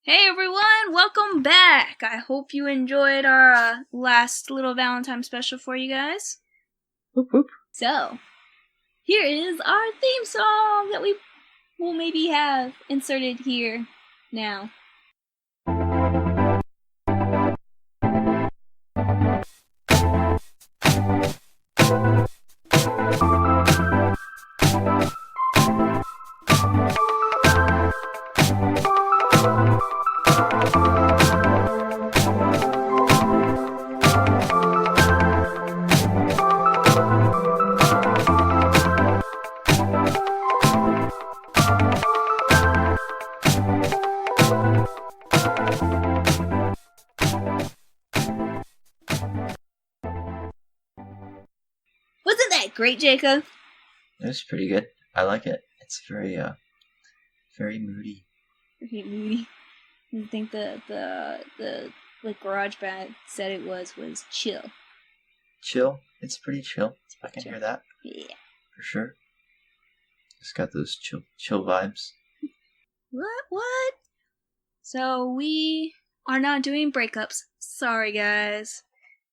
Hey everyone, welcome back! I hope you enjoyed our last little Valentine special for you guys. Whoop whoop. So, here is our theme song that we will maybe have inserted here now. Wasn't that great, Jacob? It was pretty good. I like it. It's very moody. Very moody. I think the garage band said it was chill. Chill. It's pretty chill. I can hear that. Yeah. For sure. It's got those chill vibes. What? So we are not doing breakups. Sorry, guys.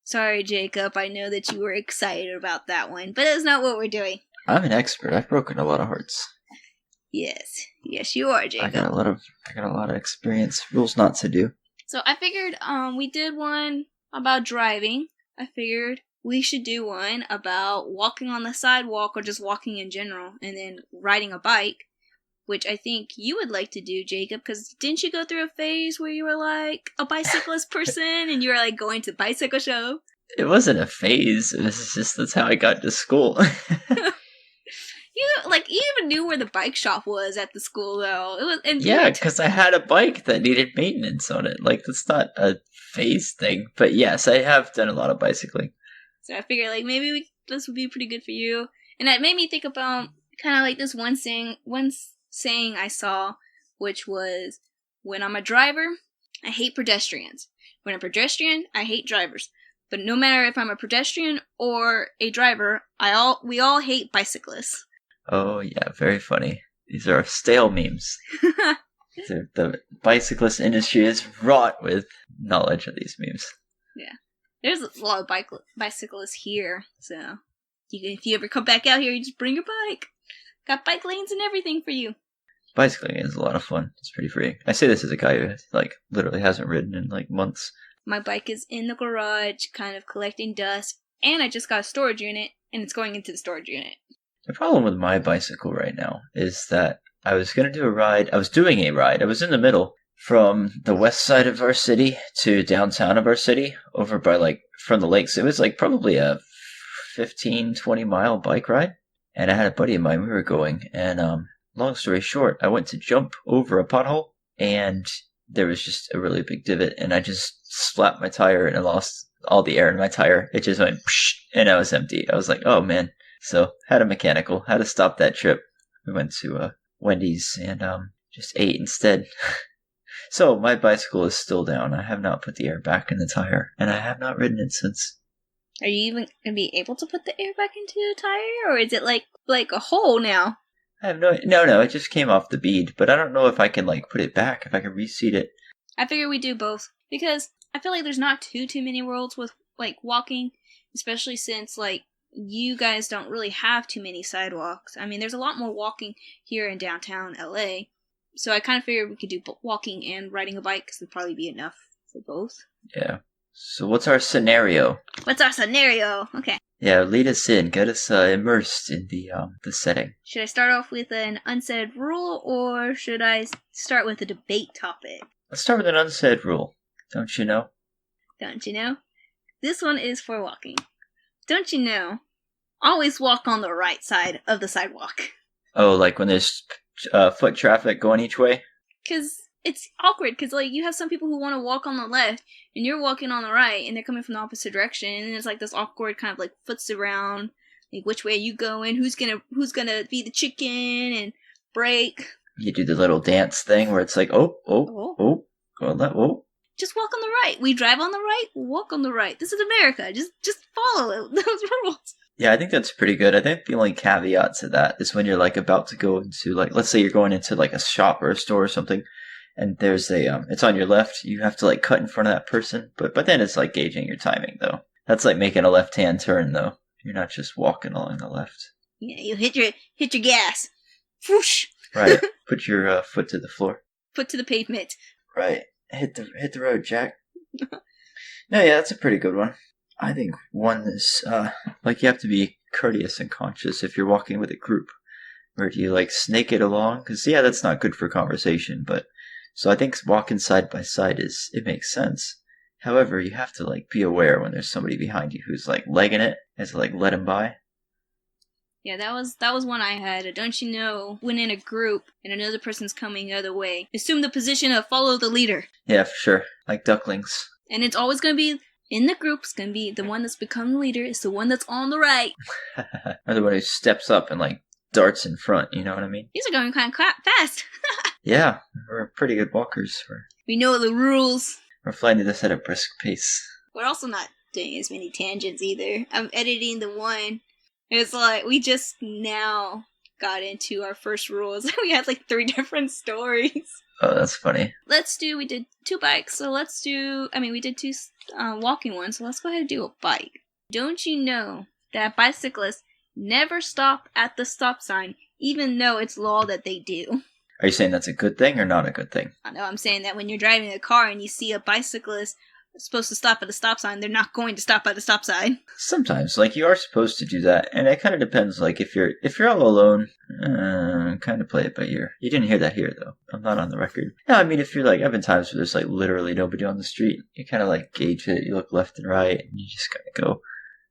Sorry, Jacob. I know that you were excited about that one, but that's not what we're doing. I'm an expert. I've broken a lot of hearts. Yes, you are, Jacob. I got a lot of experience. Rules not to do. So I figured, we did one about driving. I figured we should do one about walking on the sidewalk or just walking in general, and then riding a bike, which I think you would like to do, Jacob, because didn't you go through a phase where you were like a bicyclist person and you were like going to bicycle show? It wasn't a phase. It was just that's how I got to school. You even knew where the bike shop was at the school, though. It was, and yeah, because I had a bike that needed maintenance on it. Like, that's not a phase thing. But yes, I have done a lot of bicycling. So I figured, like, maybe this would be pretty good for you. And that made me think about kind of like this one saying I saw, which was, when I'm a driver, I hate pedestrians. When I'm a pedestrian, I hate drivers. But no matter if I'm a pedestrian or a driver, we all hate bicyclists. Oh, yeah, very funny. These are stale memes. The bicyclist industry is wrought with knowledge of these memes. Yeah. There's a lot of bicyclists here, so if you ever come back out here, you just bring your bike. Got bike lanes and everything for you. Bicycling is a lot of fun. It's pretty free. I say this as a guy who, literally hasn't ridden in, months. My bike is in the garage, kind of collecting dust, and I just got a storage unit, and it's going into the storage unit. The problem with my bicycle right now is that I was going to do a ride. I was doing a ride. I was in the middle from the west side of our city to downtown of our city, over by, from the lakes. It was, probably a 15, 20-mile bike ride. And I had a buddy of mine. We were going. And, long story short, I went to jump over a pothole. And there was just a really big divot. And I just slapped my tire and I lost all the air in my tire. It just went, psh, and I was empty. I was like, oh, man. So, had to stop that trip. We went to Wendy's and just ate instead. So, my bicycle is still down. I have not put the air back in the tire, and I have not ridden it since. Are you even going to be able to put the air back into the tire, or is it like a hole now? I have no, it just came off the bead, but I don't know if I can put it back, if I can reseat it. I figure we do both, because I feel like there's not too many worlds with walking, especially since you guys don't really have too many sidewalks. I mean, there's a lot more walking here in downtown LA. So I kind of figured we could do walking and riding a bike, because it'd probably be enough for both. Yeah. So what's our scenario? Okay. Yeah, lead us in. Get us immersed in the setting. Should I start off with an unsaid rule, or should I start with a debate topic? Let's start with an unsaid rule. Don't you know? Don't you know? This one is for walking. Don't you know? Always walk on the right side of the sidewalk. Oh, when there's foot traffic going each way? Because it's awkward, because you have some people who want to walk on the left, and you're walking on the right, and they're coming from the opposite direction, and it's this awkward kind of foots around, which way are you going, who's gonna be the chicken, and brake. You do the little dance thing where it's go left, oh. Just walk on the right. We drive on the right, walk on the right. This is America. Just follow those rules. Yeah, I think that's pretty good. I think the only caveat to that is when you're about to go into let's say you're going into a shop or a store or something, and there's a it's on your left. You have to like cut in front of that person, but then it's like gauging your timing though. That's like making a left-hand turn though. You're not just walking along the left. Yeah, you hit your gas. Whoosh. Right. Put your foot to the floor. Foot to the pavement. Right. Hit the road, Jack. No, yeah, that's a pretty good one. I think one is like you have to be courteous and conscious if you're walking with a group. Or do you like snake it along? Because yeah, that's not good for conversation. But so I think walking side by side it makes sense. However, you have to like be aware when there's somebody behind you who's like legging it, and to like let him by. Yeah, that was one I had. Don't you know, when in a group and another person's coming the other way, assume the position of follow the leader. Yeah, for sure. Like ducklings. And it's always going to be, in the group, it's going to be the one that's become the leader is the one that's on the right. Or the one who steps up and like darts in front, you know what I mean? These are going kind of fast. Yeah, we're pretty good walkers. We know the rules. We're flying this at a brisk pace. We're also not doing as many tangents either. I'm editing the one. It's like, we just now got into our first rules. We had like 3 different stories. Oh, that's funny. We did 2 bikes, so we did 2 walking ones, so let's go ahead and do a bike. Don't you know that bicyclists never stop at the stop sign, even though it's law that they do? Are you saying that's a good thing or not a good thing? I know, I'm saying that when you're driving a car and you see a bicyclist supposed to stop at a stop sign, they're not going to stop at a stop sign. Sometimes, like, you are supposed to do that, and it kind of depends. Like, if you're all alone, kind of play it by ear. You didn't hear that here, though. I'm not on the record. No, I mean, if you're like, I've been times where there's like literally nobody on the street. You kind of like gauge it. You look left and right, and you just kind of go.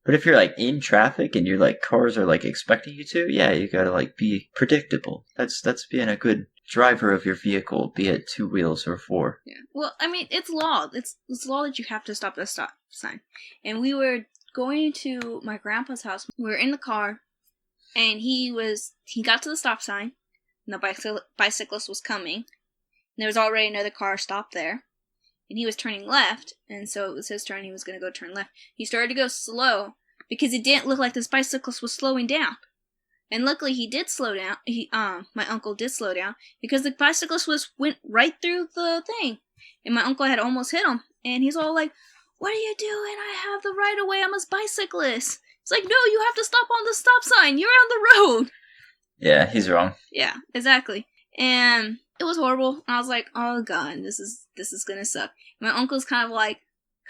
But if you're like in traffic and you're like cars are like expecting you to, yeah, you gotta like be predictable. That's being a good driver of your vehicle, be it 2 wheels or 4. Yeah. Well, I mean, it's law. It's law that you have to stop at a stop sign. And we were going to my grandpa's house. We were in the car, and he got to the stop sign, and the bicyclist was coming. And there was already another car stopped there. And he was turning left, and so it was his turn. He was going to go turn left. He started to go slow because it didn't look like this bicyclist was slowing down. And luckily, he did slow down. My uncle did slow down because the bicyclist went right through the thing, and my uncle had almost hit him. And he's all like, "What are you doing? I have the right of way. I'm a bicyclist." It's like, no, you have to stop on the stop sign. You're on the road. Yeah, he's wrong. Yeah, exactly. And it was horrible. And I was like, oh god, this is gonna suck. My uncle's kind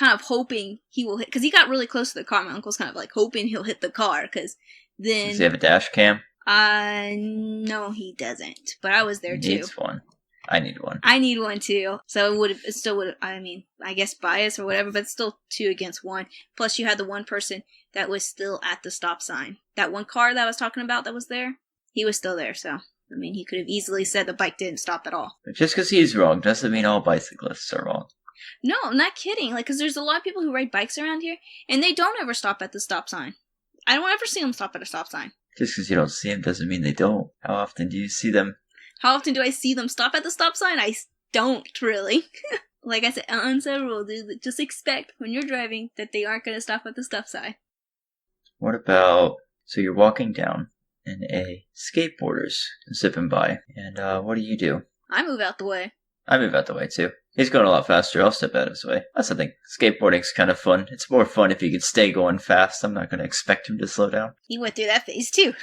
of hoping he will hit, because he got really close to the car. My uncle's kind of like hoping he'll hit the car, because then... Does he have a dash cam? No, he doesn't. But I was there too. He needs one. I need one. I need one too. So it still would, I guess bias or whatever, but it's still 2 against 1. Plus you had the one person that was still at the stop sign. That one car that I was talking about that was there, he was still there, so... I mean, he could have easily said the bike didn't stop at all. But just because he's wrong doesn't mean all bicyclists are wrong. No, I'm not kidding. Like, because there's a lot of people who ride bikes around here, and they don't ever stop at the stop sign. I don't ever see them stop at a stop sign. Just because you don't see them doesn't mean they don't. How often do you see them? How often do I see them stop at the stop sign? I don't, really. Like I said, unsaid rule. Just expect, when you're driving, that they aren't going to stop at the stop sign. What about... So you're walking down, and a skateboarder's zipping by. And what do? I move out the way. I move out the way too. He's going a lot faster. I'll step out of his way. That's the thing. Skateboarding's kind of fun. It's more fun if he can stay going fast. I'm not going to expect him to slow down. He went through that phase too.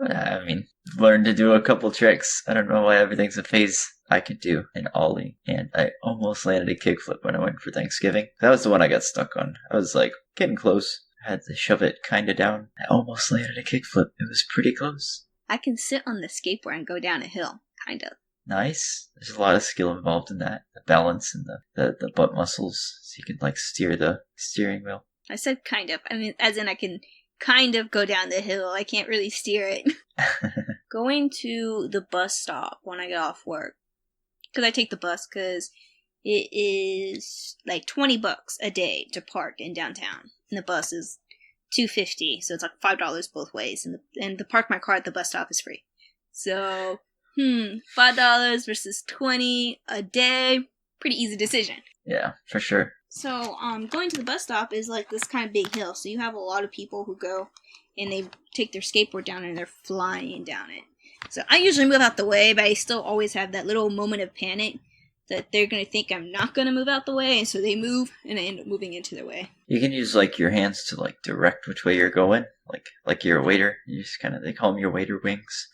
I mean, learned to do a couple tricks. I don't know why everything's a phase. I could do an ollie, and I almost landed a kickflip when I went for Thanksgiving. That was the one I got stuck on. I was like getting close. I had to shove it kind of down. I almost landed a kickflip. It was pretty close. I can sit on the skateboard and go down a hill, kind of. Nice. There's a lot of skill involved in that. The balance and the butt muscles, so you can like steer the steering wheel. I said kind of. I mean, as in I can kind of go down the hill. I can't really steer it. Going to the bus stop when I get off work. Because I take the bus because it is like $20 a day to park in downtown. And the bus is $2.50, so it's like $5 both ways. And to park my car at the bus stop is free. So, $5 versus $20 a day. Pretty easy decision. Yeah, for sure. So, going to the bus stop is like this kind of big hill. So you have a lot of people who go and they take their skateboard down and they're flying down it. So I usually move out the way, but I still always have that little moment of panic that they're going to think I'm not going to move out the way, and so they move, and I end up moving into their way. You can use like your hands to like direct which way you're going, like you're a waiter. You just kind of, they call them your waiter wings.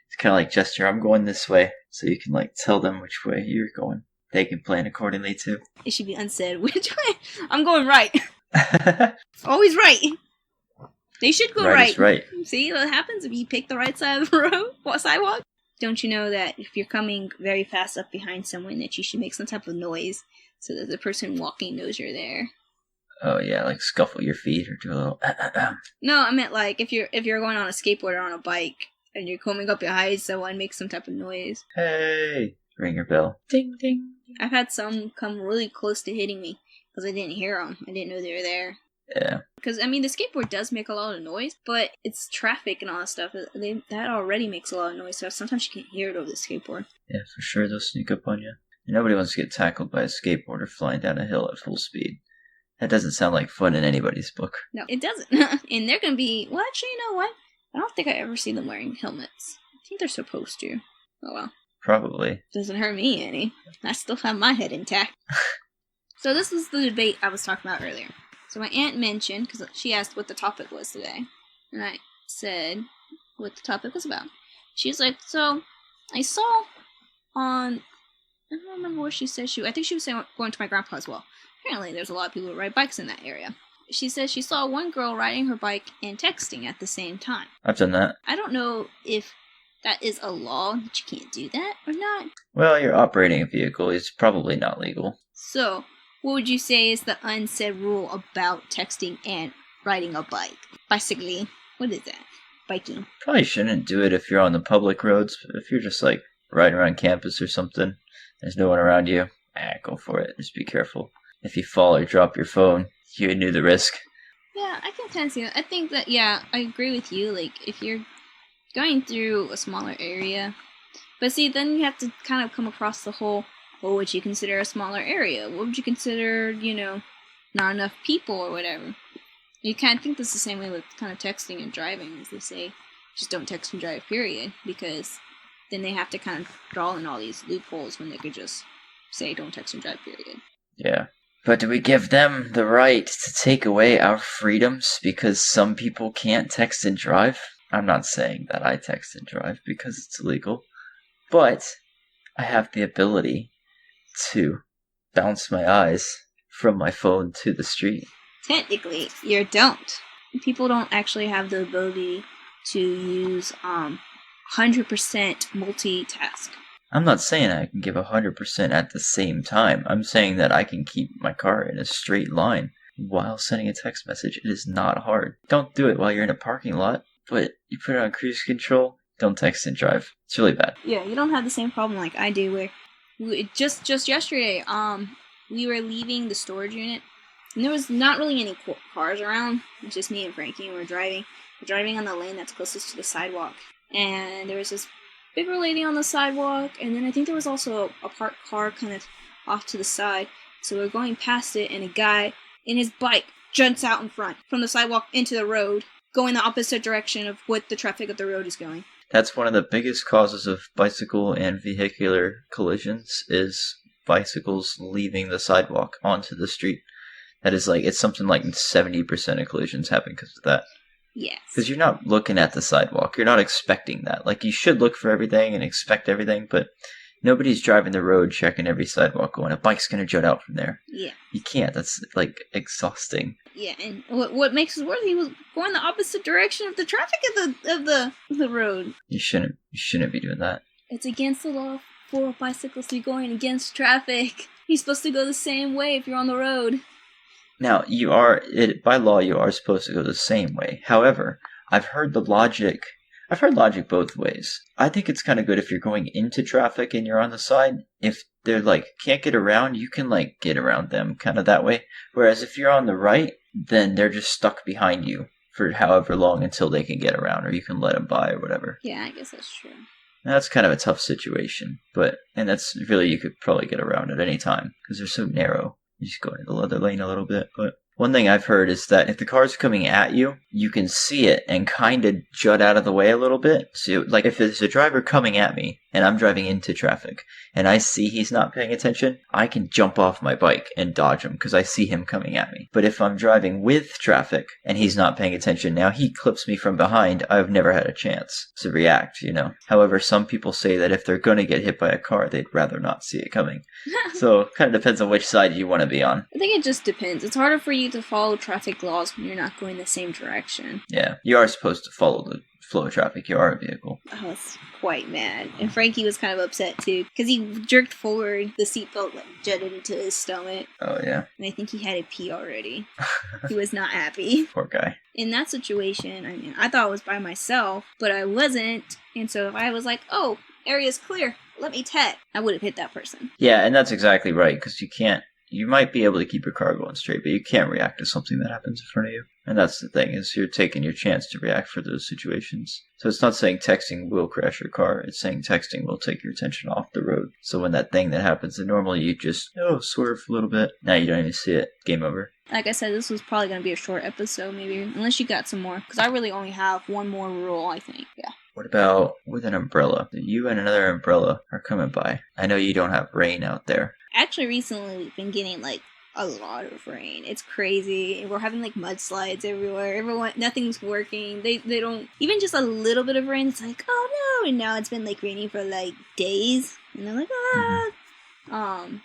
It's kind of like gesture, I'm going this way, so you can like tell them which way you're going. They can plan accordingly too. It should be unsaid which way. I'm going right. Always right. They should go right. Is right. See what happens if you pick the right side of the road, sidewalk? Don't you know that if you're coming very fast up behind someone, that you should make some type of noise so that the person walking knows you're there? Oh yeah, like scuffle your feet or do a little. No, I meant like if you're going on a skateboard or on a bike and you're coming up behind someone, make some type of noise. Hey, ring your bell. Ding ding. I've had some come really close to hitting me because I didn't hear them. I didn't know they were there. Yeah. Because, I mean, the skateboard does make a lot of noise, but it's traffic and all that stuff. That already makes a lot of noise, so sometimes you can't hear it over the skateboard. Yeah, for sure, they'll sneak up on you. Nobody wants to get tackled by a skateboarder flying down a hill at full speed. That doesn't sound like fun in anybody's book. No, it doesn't. And they're going to be... Well, actually, you know what? I don't think I ever see them wearing helmets. I think they're supposed to. Oh, well. Probably. Doesn't hurt me any. I still have my head intact. So this was the debate I was talking about earlier. So my aunt mentioned, because she asked what the topic was today, and I said what the topic was about. She's like, so I saw on, I don't remember what she said. I think she was saying going to my grandpa's well. Apparently there's a lot of people who ride bikes in that area. She says she saw one girl riding her bike and texting at the same time. I've done that. I don't know if that is a law that you can't do that or not. Well, you're operating a vehicle. It's probably not legal. So, what would you say is the unsaid rule about texting and riding a bike? Bicycling. What is that? Biking. Probably shouldn't do it if you're on the public roads. But if you're just like riding around campus or something, there's no one around you, go for it. Just be careful. If you fall or drop your phone, you knew the risk. Yeah, I can kind of see that. I think that, yeah, I agree with you. Like, if you're going through a smaller area, but see, then you have to kind of come across the whole, what would you consider a smaller area? What would you consider, not enough people or whatever? You kind of think this the same way with kind of texting and driving, as they say, just don't text and drive, period, because then they have to kind of draw in all these loopholes when they could just say don't text and drive, period. Yeah. But do we give them the right to take away our freedoms because some people can't text and drive? I'm not saying that I text and drive because it's illegal, but I have the ability to bounce my eyes from my phone to the street. Technically, you don't. People don't actually have the ability to use 100% multitask. I'm not saying I can give 100% at the same time. I'm saying that I can keep my car in a straight line while sending a text message. It is not hard. Don't do it while you're in a parking lot, but you put it on cruise control, don't text and drive. It's really bad. Yeah, you don't have the same problem like I do where just yesterday, we were leaving the storage unit, and there was not really any cars around. It's just me and Frankie, and we're driving. We're driving on the lane that's closest to the sidewalk, and there was this bigger lady on the sidewalk, and then I think there was also a parked car kind of off to the side. So we're going past it, and a guy in his bike jumps out in front from the sidewalk into the road, going the opposite direction of what the traffic of the road is going. That's one of the biggest causes of bicycle and vehicular collisions is bicycles leaving the sidewalk onto the street. That is it's something like 70% of collisions happen because of that. Yes. Because you're not looking at the sidewalk. You're not expecting that. You should look for everything and expect everything, but nobody's driving the road checking every sidewalk going, a bike's going to jut out from there. Yeah. You can't. That's, exhausting. Yeah, and what makes it worse, he was going the opposite direction of the traffic of the road. You shouldn't be doing that. It's against the law for bicycles to be going against traffic. You're supposed to go the same way if you're on the road. Now, by law, you are supposed to go the same way. However, I've heard logic both ways. I think it's kind of good if you're going into traffic and you're on the side. If they're can't get around, you can get around them kind of that way. Whereas if you're on the right, then they're just stuck behind you for however long until they can get around, or you can let them by or whatever. Yeah, I guess that's true. That's kind of a tough situation, and that's really, you could probably get around at any time because they're so narrow. You just go into the other lane a little bit. But one thing I've heard is that if the car's coming at you, you can see it and kind of jut out of the way a little bit. So, if there's a driver coming at me, and I'm driving into traffic, and I see he's not paying attention, I can jump off my bike and dodge him because I see him coming at me. But if I'm driving with traffic and he's not paying attention, now he clips me from behind, I've never had a chance to react, However, some people say that if they're going to get hit by a car, they'd rather not see it coming. So it kind of depends on which side you want to be on. I think it just depends. It's harder for you to follow traffic laws when you're not going the same direction. Yeah, you are supposed to follow the flow of traffic. You are a vehicle. I was quite mad. And Frankie was kind of upset too, because he jerked forward, the seatbelt jutted into his stomach. Oh, yeah. And I think he had a pee already. He was not happy. Poor guy. In that situation, I thought I was by myself, but I wasn't. And so if I was like, oh, area's clear, let me tat, I would have hit that person. Yeah, and that's exactly right, because you might be able to keep your car going straight, but you can't react to something that happens in front of you. And that's the thing, is you're taking your chance to react for those situations. So it's not saying texting will crash your car, it's saying texting will take your attention off the road. So when that thing that happens, then normally you just, swerve a little bit. Now you don't even see it. Game over. Like I said, this was probably going to be a short episode, maybe, unless you got some more. Because I really only have one more rule, I think. Yeah. What about with an umbrella? You and another umbrella are coming by. I know you don't have rain out there. Actually, recently we've been getting, a lot of rain. It's crazy. We're having, mudslides everywhere. Nothing's working. They don't, even just a little bit of rain, it's like, oh no! And now it's been, raining for, days. And they're like, ah! Mm-hmm.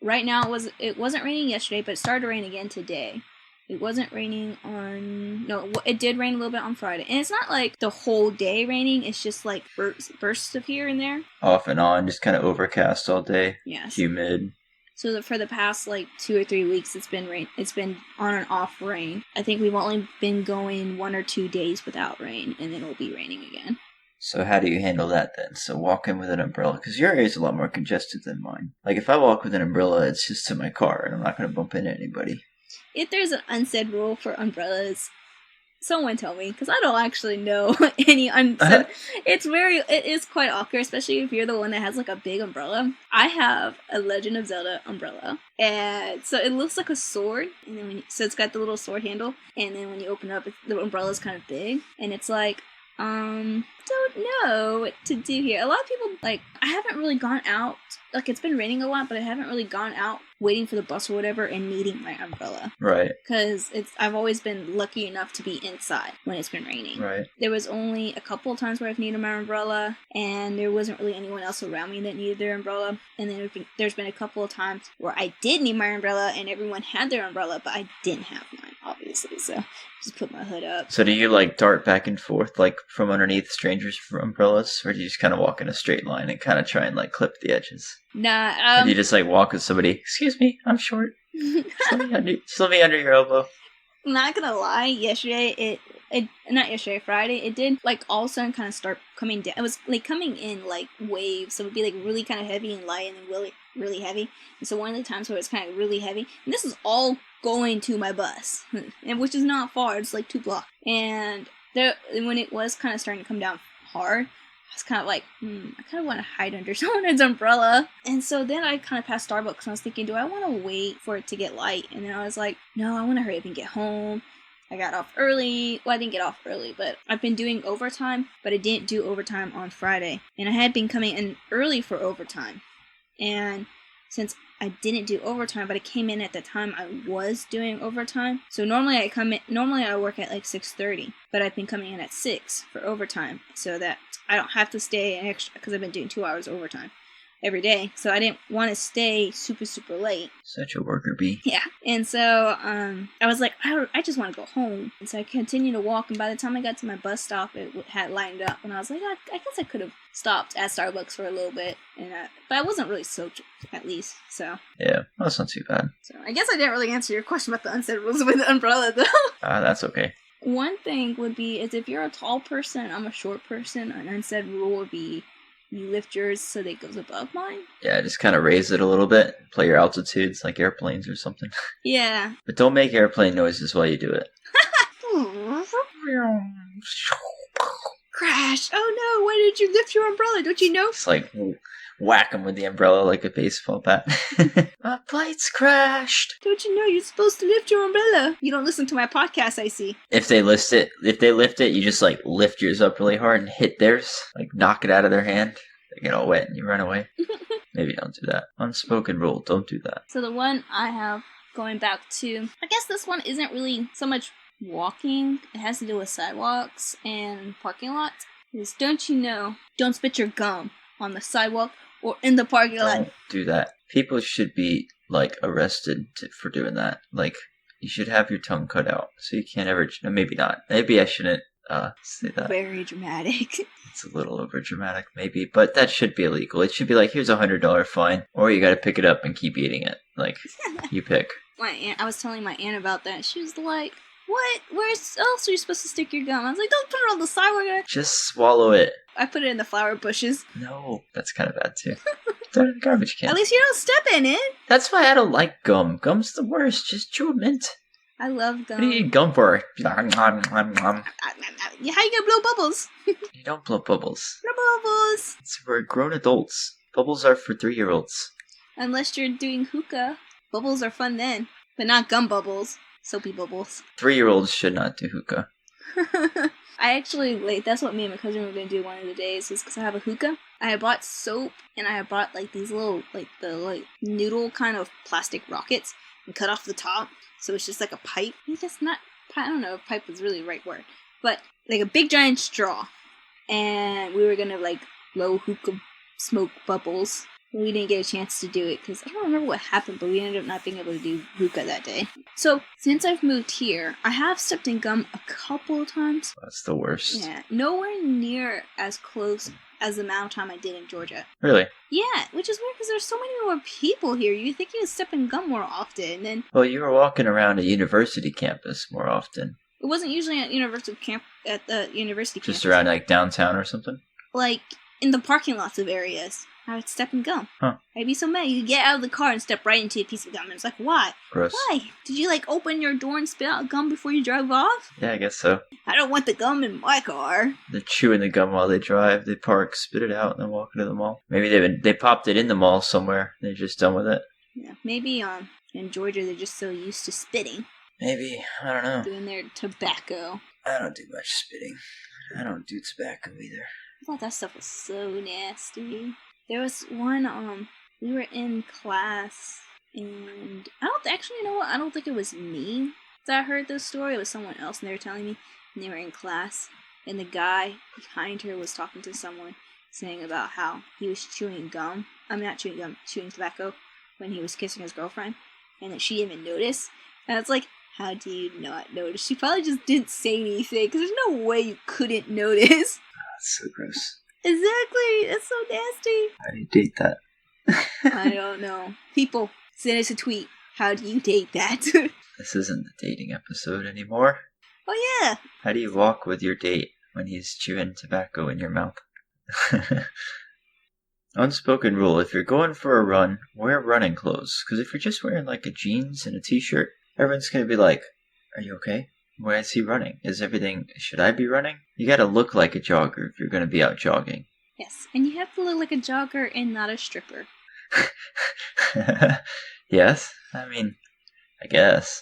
Right now it wasn't raining yesterday, but it started to rain again today. It wasn't raining it did rain a little bit on Friday. And it's not the whole day raining, it's just bursts of here and there. Off and on, just kind of overcast all day. Yes. Humid. So for the past 2 or 3 weeks, it's been rain. It's been on and off rain. I think we've only been going 1 or 2 days without rain, and then it'll be raining again. So how do you handle that then? So walk in with an umbrella, because your area is a lot more congested than mine. If I walk with an umbrella, it's just to my car, and I'm not going to bump into anybody. If there's an unsaid rule for umbrellas, someone tell me, because I don't actually know any unsaid. It is quite awkward, especially if you're the one that has a big umbrella. I have a Legend of Zelda umbrella, and so it looks like a sword, and then so it's got the little sword handle, and then when you open it up, the umbrella's kind of big, and it's don't know what to do here. A lot of people, I haven't really gone out, it's been raining a lot, but I haven't really gone out waiting for the bus or whatever and needing my umbrella. Right. Because I've always been lucky enough to be inside when it's been raining. Right. There was only a couple of times where I've needed my umbrella, and there wasn't really anyone else around me that needed their umbrella. And then there's been a couple of times where I did need my umbrella, and everyone had their umbrella, but I didn't have mine, obviously, so just put my hood up. So do you dart back and forth from underneath strangers' umbrellas, or do you just kind of walk in a straight line and kind of try and clip the edges? Nah. Or do you just walk with somebody? Excuse me, I'm short. Just let me under your elbow. I'm not gonna lie. Yesterday, Friday, it did all of a sudden kind of start coming down. It was coming in waves, so it would be really kind of heavy and light, and then really, really heavy. And so one of the times where it's kind of really heavy, and this is all going to my bus, and which is not far. It's 2 blocks. And when it was kind of starting to come down hard, I was kind of I kind of want to hide under someone's umbrella. And so then I kind of passed Starbucks, and I was thinking, do I want to wait for it to get light? And then I was like, no, I want to hurry up and get home. I got off early. Well, I didn't get off early, but I've been doing overtime, but I didn't do overtime on Friday. And I had been coming in early for overtime. And since I didn't do overtime, but I came in at the time I was doing overtime. So normally I work at 6:30, but I've been coming in at 6 for overtime, so that I don't have to stay an extra, because I've been doing 2 hours overtime every day. So I didn't want to stay super, super late. Such a worker bee. Yeah. And so I was like, I just want to go home. And so I continued to walk, and by the time I got to my bus stop, it had lined up, and I was like, I guess I could have stopped at Starbucks for a little bit, but I wasn't really soaked, at least, so. Yeah, well, that's not too bad. So I guess I didn't really answer your question about the unsaid rules with the umbrella, though. That's okay. One thing would be, is if you're a tall person, I'm a short person, an unsaid rule would be, you lift yours so that it goes above mine. Yeah, just kind of raise it a little bit, play your altitudes like airplanes or something. Yeah. But don't make airplane noises while you do it. Crash! Oh no, why did you lift your umbrella? Don't you know? It's whack them with the umbrella like a baseball bat. My plane's crashed! Don't you know you're supposed to lift your umbrella? You don't listen to my podcast, I see. If they lift it, you just lift yours up really hard and hit theirs. Knock it out of their hand. You get all wet and you run away. Maybe don't do that. Unspoken rule, don't do that. So the one I have going back to, I guess this one isn't really so much walking. It has to do with sidewalks and parking lots. Is don't you know, don't spit your gum on the sidewalk or in the parking lot. Don't do that. People should be, like, arrested for doing that. Like, you should have your tongue cut out. So you can't ever... No, maybe not. Maybe I shouldn't say that. Very dramatic. It's a little over dramatic, maybe. But that should be illegal. It should be like, here's $100 fine. Or you gotta pick it up and keep eating it. Like, you pick. My aunt, I was telling my aunt about that. She was like, what? Where else are you supposed to stick your gum? I was like, don't put it on the sidewalk. Just swallow it. I put it in the flower bushes. No, that's kind of bad too. Throw it in the garbage can. At least you don't step in it. That's why I don't like gum. Gum's the worst. Just chew a mint. I love gum. What do you eat gum for? How you gonna blow bubbles? You don't blow bubbles. Blow bubbles. It's for grown adults. Bubbles are for 3-year-olds. Unless you're doing hookah. Bubbles are fun then. But not gum bubbles. Soapy bubbles. 3-year-olds should not do hookah. I actually, like, that's what me and my cousin were going to do one of the days, is because I have a hookah. I had bought soap, and I had bought, like, these little, like, the, like, noodle kind of plastic rockets, and cut off the top, so it's just like a pipe. I think that's not, I don't know if pipe is really the right word, but, like, a big giant straw, and we were going to, like, blow hookah smoke bubbles. We didn't get a chance to do it because I don't remember what happened, but we ended up not being able to do hookah that day. So, since I've moved here, I have stepped in gum a couple of times. That's the worst. Yeah, nowhere near as close as the amount of time I did in Georgia. Really? Yeah, which is weird because there's so many more people here. You think you would step in gum more often, and Well, you were walking around a university campus more often. it wasn't usually at the university campus. Just around, like, downtown or something? Like, in the parking lots of areas. I would step in gum. Huh. I'd be so mad. You get out of the car and step right into a piece of gum. And it's like, why? Gross. Why? Did you, like, open your door and spit out gum before you drive off? Yeah, I guess so. I don't want the gum in my car. They're chewing the gum while they drive. They park, spit it out, and then walk into the mall. Maybe they popped it in the mall somewhere. They're just done with it. Yeah, maybe in Georgia they're just so used to spitting. Maybe. I don't know. Doing their tobacco. I don't do much spitting. I don't do tobacco either. I thought that stuff was so nasty. There was one, we were in class, and you know what? I don't think it was me that heard this story. It was someone else, and they were telling me, and they were in class, and the guy behind her was talking to someone, saying about how he was chewing gum. I'm not chewing gum, chewing tobacco, when he was kissing his girlfriend, and that she didn't even notice. And it's like, how do you not notice? She probably just didn't say anything, because there's no way you couldn't notice. That's so gross. Exactly, it's so nasty. How do you date that? I don't know. People, send us a tweet. How do you date that? This isn't the dating episode anymore. Oh yeah. How do you walk with your date when he's chewing tobacco in your mouth? Unspoken rule, if you're going for a run, wear running clothes. Because if you're just wearing like a jeans and a t-shirt, everyone's going to be like, are you okay? Why is he running? Should I be running? You gotta look like a jogger if you're gonna be out jogging. Yes, and you have to look like a jogger and not a stripper. Yes? I mean, I guess.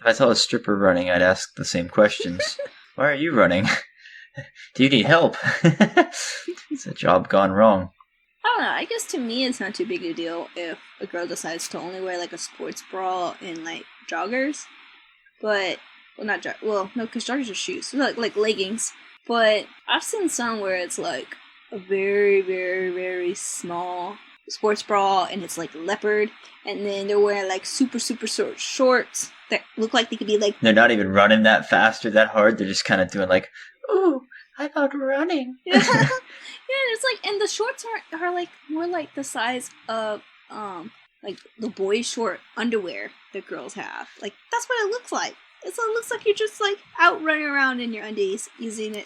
If I saw a stripper running, I'd ask the same questions. Why are you running? Do you need help? It's a job gone wrong. I don't know, I guess to me it's not too big a deal if a girl decides to only wear like a sports bra and like joggers. But... Well, no, because joggers are shoes. So like leggings. But I've seen some where it's like a very, very, very small sports bra and it's like leopard. And then they're wearing like super, super short shorts that look like they could be like... They're not even running that fast or that hard. They're just kind of doing like, ooh, I'm out running. Yeah, it's like, and the shorts are like more like the size of, like the boys' short underwear that girls have. Like, that's what it looks like. It looks like you're just, like, out running around in your undies,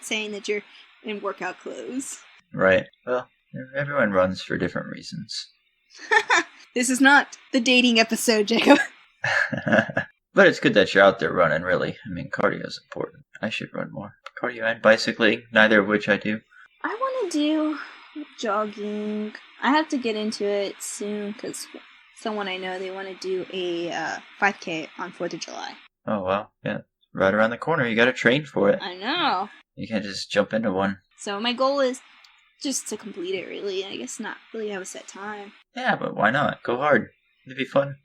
saying that you're in workout clothes. Right. Well, everyone runs for different reasons. This is not the dating episode, Jacob. But it's good that you're out there running, really. I mean, cardio is important. I should run more. Cardio and bicycling, neither of which I do. I want to do jogging. I have to get into it soon, because someone I know, they want to do a 5K on 4th of July. Oh, well, yeah. Right around the corner. You gotta train for it. I know. You can't just jump into one. So my goal is Just to complete it, really. I guess not really have a set time. Yeah, but why not? Go hard. It'd be fun.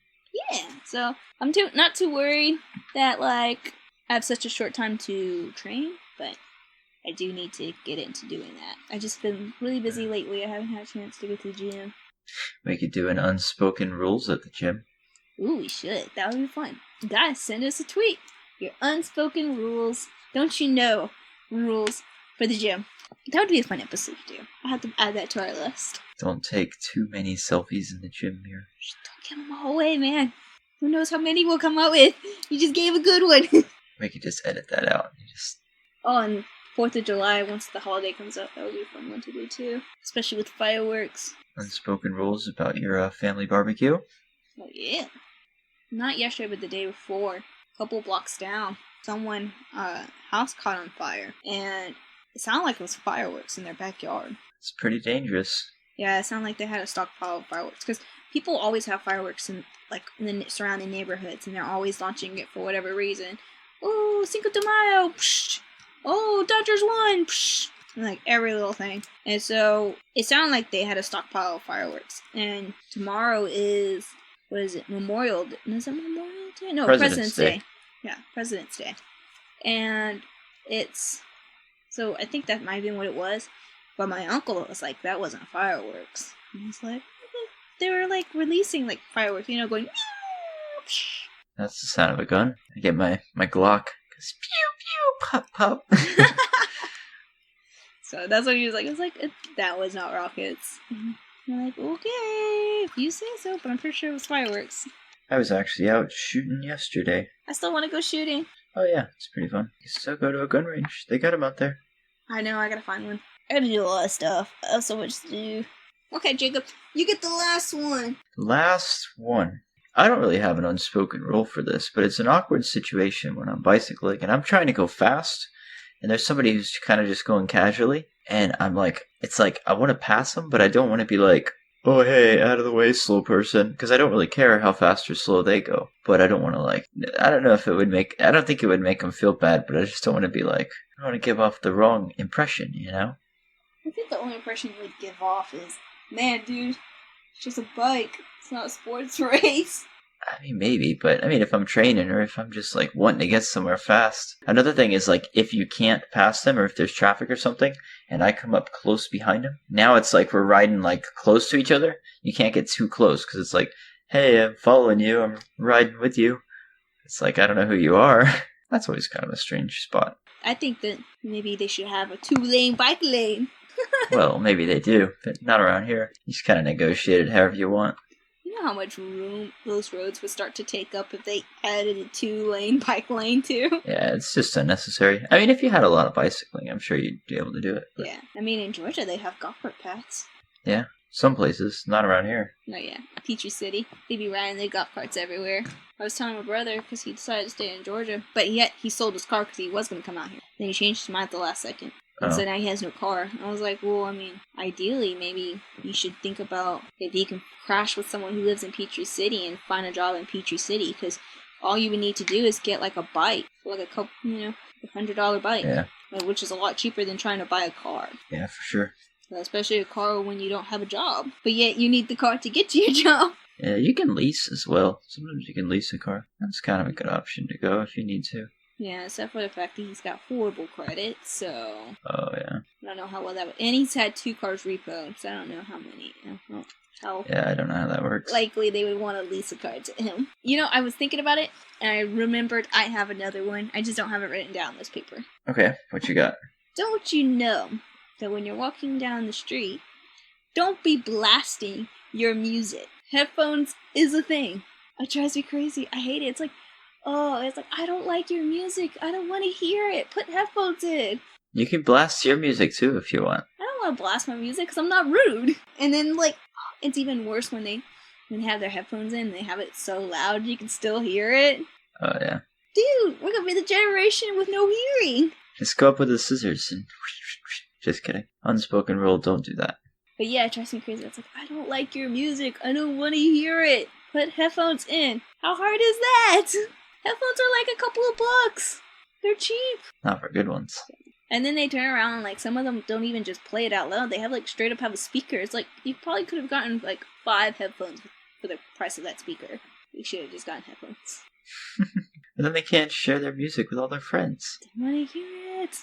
Yeah, so I'm not too worried that, like, I have such a short time to train, but I do need to get into doing that. I just been really busy lately. I haven't had a chance to go to the gym. We could do an unspoken rules at the gym. Ooh, we should. That would be fun. Guys, send us a tweet. Your unspoken rules. Don't you know? Rules for the gym. That would be a fun episode to do. I'll have to add that to our list. Don't take too many selfies in the gym mirror. Just don't give them all away, man. Who knows how many we'll come out with? You just gave a good one. We could just edit that out. Oh, and 4th of July, once the holiday comes up, that would be a fun one to do too. Especially with fireworks. Unspoken rules about your family barbecue. Oh, yeah. Not yesterday, but the day before. A couple blocks down. Someone, house caught on fire. And it sounded like it was fireworks in their backyard. It's pretty dangerous. Yeah, it sounded like they had a stockpile of fireworks. Because people always have fireworks in the surrounding neighborhoods. And they're always launching it for whatever reason. Oh, Cinco de Mayo! Psh! Oh, Dodgers won! Psh! And, like, every little thing. And so, it sounded like they had a stockpile of fireworks. And tomorrow is, what is it, Memorial Day? Is it Memorial Day? No, President's Day. Yeah, President's Day. And it's, so I think that might have been what it was. But my uncle was like, that wasn't fireworks. And I was like, they were, like, releasing, like, fireworks, you know, going, psh! That's the sound of a gun. I get my Glock. Goes pew pew pop pop. So that's what he was like. I was like, that was not rockets. And I'm like, okay, if you say so, but I'm pretty sure it was fireworks. I was actually out shooting yesterday. I still want to go shooting. Oh yeah, it's pretty fun. You still go to a gun range. They got them out there. I know, I gotta find one. I gotta do a lot of stuff. I have so much to do. Okay, Jacob, you get the last one. Last one. I don't really have an unspoken rule for this, but it's an awkward situation when I'm bicycling and I'm trying to go fast, and there's somebody who's kind of just going casually, and I'm like, it's like, I want to pass them, but I don't want to be like, oh hey, out of the way, slow person, because I don't really care how fast or slow they go, but I don't want to like, I don't know if it would make, I don't think it would make them feel bad, but I just don't want to be like, I don't want to give off the wrong impression, you know? I think the only impression you would give off is, man, dude, it's just a bike. It's not a sports race. I mean, maybe, but I mean, if I'm training or if I'm just like wanting to get somewhere fast. Another thing is like, if you can't pass them or if there's traffic or something and I come up close behind them, now it's like we're riding like close to each other. You can't get too close because it's like, hey, I'm following you. I'm riding with you. It's like, I don't know who you are. That's always kind of a strange spot. I think that maybe they should have a 2-lane bike lane. Well, maybe they do, but not around here. You just kind of negotiate it however you want. You know how much room those roads would start to take up if they added a 2-lane bike lane too? Yeah, it's just unnecessary. I mean, if you had a lot of bicycling, I'm sure you'd be able to do it. But... yeah, I mean, in Georgia they have golf cart paths. Yeah, some places, not around here. No, yeah, Peachtree City. They be riding their golf carts everywhere. I was telling my brother because he decided to stay in Georgia, but yet he sold his car because he was going to come out here. Then he changed his mind at the last second. And so now he has no car. I was like, well, I mean, ideally, maybe you should think about if he can crash with someone who lives in Peachtree City and find a job in Peachtree City, because all you would need to do is get, like, a bike, like a couple, you know, $100 bike, yeah. Which is a lot cheaper than trying to buy a car. Yeah, for sure. Especially a car when you don't have a job, but yet you need the car to get to your job. Yeah, you can lease as well. Sometimes you can lease a car. That's kind of a good option to go if you need to. Yeah, except for the fact that he's got horrible credit, so... oh, yeah. I don't know how well that would... and he's had 2 cars repoed, so I don't know how many... how yeah, I don't know how that works. likely they would want to lease a car to him. You know, I was thinking about it, and I remembered I have another one. I just don't have it written down on this paper. Okay, what you got? Don't you know that when you're walking down the street, don't be blasting your music. Headphones is a thing. It drives me crazy. I hate it. It's like... oh, it's like, I don't like your music. I don't want to hear it. Put headphones in. You can blast your music too if you want. I don't want to blast my music because I'm not rude. And then, like, it's even worse when they have their headphones in and they have it so loud you can still hear it. Oh, yeah. Dude, we're going to be the generation with no hearing. Just go up with the scissors and... just kidding. Unspoken rule, don't do that. But yeah, it drives me crazy. It's like, I don't like your music. I don't want to hear it. Put headphones in. How hard is that? Headphones are like a couple of bucks. They're cheap. Not for good ones. And then they turn around and, like, some of them don't even just play it out loud. They have, like, straight up have a speaker. It's like, you probably could have gotten, like, 5 headphones for the price of that speaker. You should have just gotten headphones. And then they can't share their music with all their friends. Don't want to hear it.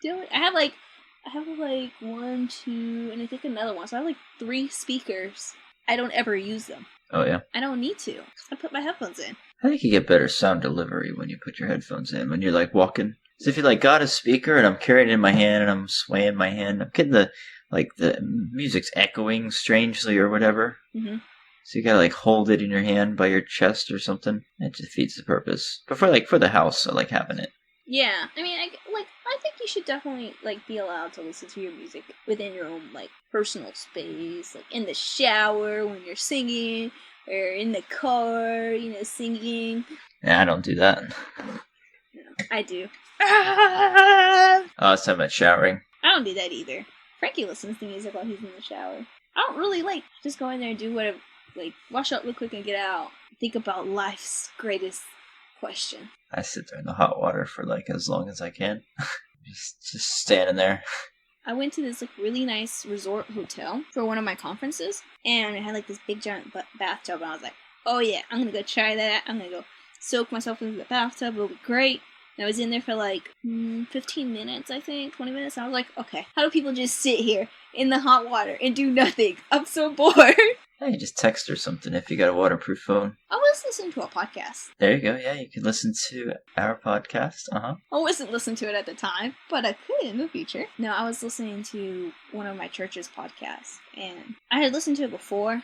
I have, like, 1, 2, and I think another one. So I have, like, 3 speakers. I don't ever use them. Oh, yeah? I don't need to. I put my headphones in. I think you get better sound delivery when you put your headphones in. When you're, like, walking. So if you, like, got a speaker and I'm carrying it in my hand and I'm swaying my hand, I'm getting the music's echoing strangely or whatever. Mm-hmm. So you gotta, like, hold it in your hand by your chest or something. It defeats the purpose. But for the house, I like having it. Yeah, I mean, I think you should definitely, like, be allowed to listen to your music within your own, like, personal space. Like, in the shower when you're singing, or in the car, singing. Yeah, I don't do that. No, I do. Oh, it's time about showering. I don't do that either. Frankie listens to music while he's in the shower. I don't really, just go in there and do whatever, wash up real quick and get out. Think about life's greatest question. I sit there in the hot water for, as long as I can. just standing there. I went to this, really nice resort hotel for one of my conferences, and it had, this big giant bathtub, and I was like, oh yeah, I'm gonna go try that. I'm gonna go soak myself into the bathtub. It'll be great. And I was in there for, 15 minutes, I think, 20 minutes, and I was like, okay, how do people just sit here in the hot water and do nothing? I'm so bored. Hey, just text or something if you got a waterproof phone. I was listening to a podcast. There you go. Yeah, you can listen to our podcast. Uh-huh. I wasn't listening to it at the time, but I could in the future. No, I was listening to one of my church's podcasts, and I had listened to it before,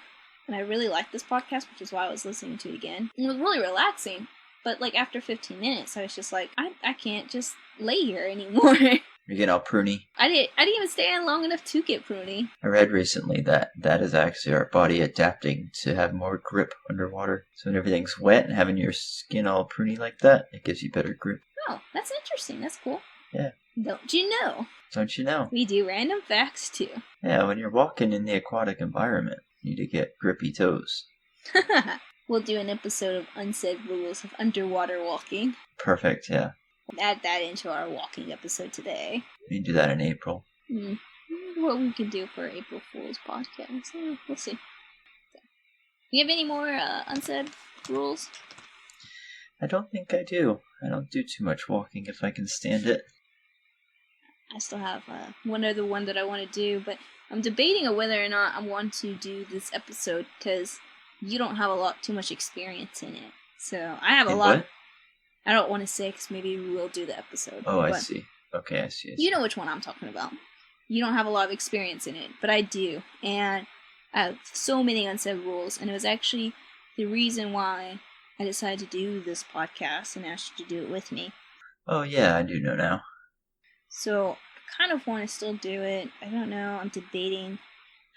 and I really liked this podcast, which is why I was listening to it again. And it was really relaxing, but, after 15 minutes, I was just like, I can't just lay here anymore. You get all pruny. I didn't even stay in long enough to get pruny. I read recently that is actually our body adapting to have more grip underwater. So when everything's wet and having your skin all pruny like that, it gives you better grip. Oh, that's interesting. That's cool. Yeah. Don't you know? Don't you know? We do random facts, too. Yeah, when you're walking in the aquatic environment, you need to get grippy toes. We'll do an episode of Unsaid Rules of Underwater Walking. Perfect, yeah. Add that into our walking episode today. We can do that in April. What we can do for April Fool's podcast. We'll see. You have any more unsaid rules? I don't think I do. I don't do too much walking if I can stand it. I still have one other one that I want to do, but I'm debating on whether or not I want to do this episode because you don't have too much experience in it. So I have a lot. What? I don't want to say because maybe we will do the episode. Oh, I see. Okay, I see. You know which one I'm talking about. You don't have a lot of experience in it, but I do. And I have so many unsaid rules, and it was actually the reason why I decided to do this podcast and asked you to do it with me. Oh, yeah, I do know now. So, I kind of want to still do it. I don't know. I'm debating.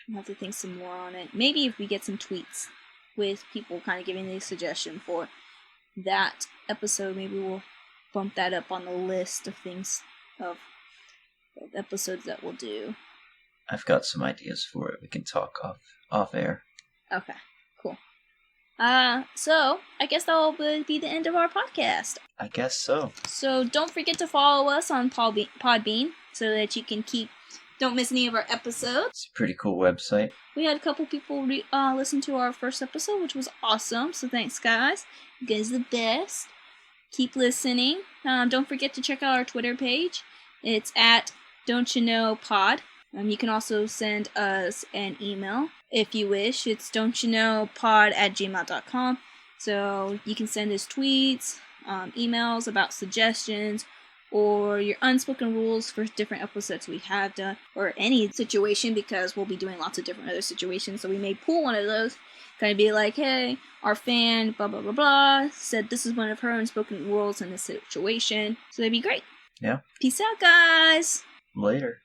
I'll have to think some more on it. Maybe if we get some tweets with people kind of giving the suggestion for that episode, maybe we'll bump that up on the list of things of episodes that we'll do. I've got some ideas for it. We can talk off air. Okay, cool. So I guess that will be the end of our podcast. I guess so. So don't forget to follow us on Podbean so that you can don't miss any of our episodes. It's a pretty cool website. We had a couple people listen to our first episode, which was awesome. So thanks, guys. You guys are the best. Keep listening. Don't forget to check out our Twitter page. It's at dontcha You can also send us an email if you wish. It's dontchanopod@gmail.com. So you can send us tweets, emails about suggestions, or your unspoken rules for different episodes we have done, or any situation, because we'll be doing lots of different other situations. So we may pull one of those, kind of be like, hey, our fan, blah, blah, blah, blah, said this is one of her unspoken rules in this situation. So that'd be great. Yeah. Peace out, guys. Later.